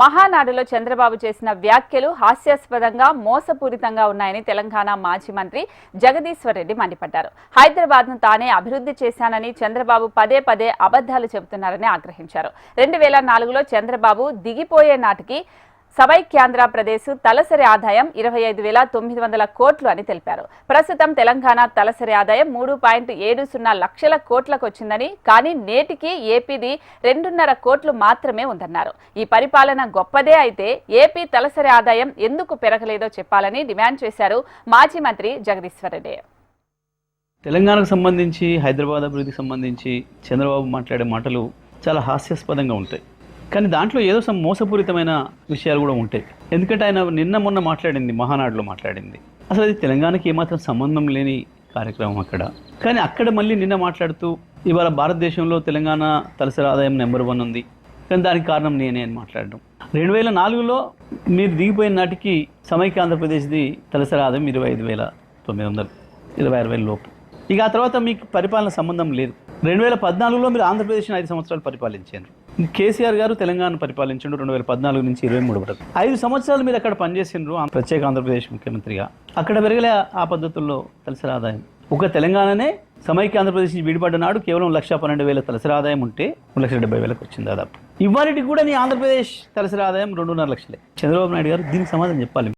మహానాడులో చంద్రబాబు చేసిన వ్యాఖ్యలు హాస్యాస్పదంగా మోసపూరితంగా ఉన్నాయని తెలంగాణ మాజీ మంత్రి జగదీశ్వర్ రెడ్డి మండిపడ్డారు. హైదరాబాద్ను తానే అభివృద్ధి చేశానని చంద్రబాబు పదే పదే అబద్ధాలు చెబుతున్నారని ఆగ్రహించారు. 2004లో చంద్రబాబు దిగిపోయే నాటికి సమైక్యాంధ్రప్రదేశ్ తలసరి ఆదాయం 25,900 కోట్లు అని తెలిపారు. ప్రస్తుతం తెలంగాణ తలసరి ఆదాయం 3.70 లక్షల కోట్లకు వచ్చిందని, కానీ నేటికి ఏపీది 2.5 కోట్లు మాత్రమే ఉందన్నారు. ఈ పరిపాలన గొప్పదే అయితే ఏపీ తలసరి ఆదాయం ఎందుకు పెరగలేదో చెప్పాలని డిమాండ్ చేశారు మాజీ మంత్రి జగదీశ్వర్ రెడ్డి. తెలంగాణకు సంబంధించి హైదరాబాద్ అభివృద్ధికి సంబంధించి చంద్రబాబు మాట్లాడే మాటలు చాలా హాస్యాస్పదంగా ఉంటాయి. కానీ దాంట్లో ఏదో మోసపూరితమైన విషయాలు కూడా ఉంటాయి. ఎందుకంటే ఆయన నిన్న మొన్న మాట్లాడింది, మహానాడులో మాట్లాడింది, అసలు అది తెలంగాణకి ఏమాత్రం సంబంధం లేని కార్యక్రమం అక్కడ. కానీ అక్కడ మళ్ళీ నిన్న మాట్లాడుతూ ఇవాళ భారతదేశంలో తెలంగాణ తలసరి ఆదాయం నెంబర్ 1 ఉంది, కానీ దానికి కారణం నేనే అని మాట్లాడడం. 2004లో మీరు దిగిపోయిన నాటికి సమైక్య ఆంధ్రప్రదేశ్ది తలసరి ఆదాయం 25,900, 26,000 లోపు. ఇక ఆ తర్వాత మీకు పరిపాలన సంబంధం లేదు. 2014లో మీరు ఆంధ్రప్రదేశ్ని 5 సంవత్సరాలు పరిపాలించారు. కేసీఆర్ గారు తెలంగాణ పరిపాలించారు 2014 నుంచి 23 వరకు. 5 సంవత్సరాలు మీరు అక్కడ పనిచేసిండ్రు ప్రత్యేక ఆంధ్రప్రదేశ్ ముఖ్యమంత్రిగా. అక్కడ పెరగలే ఆ పద్ధతుల్లో తలసరి ఆదాయం. ఒక తెలంగాణనే సమైక్య ఆంధ్రప్రదేశ్ నుంచి విడిపడ్డ నాడు కేవలం 1,12,000 తలసరి ఆదాయం ఉంటే 1,70,000 వచ్చింది దాదాపు. ఇవాళకి కూడా నీ ఆంధ్రప్రదేశ్ తలసరి ఆదాయం 2.5 లక్షలే. చంద్రబాబు నాయుడు గారు దీనికి సమాధానం చెప్పాలి.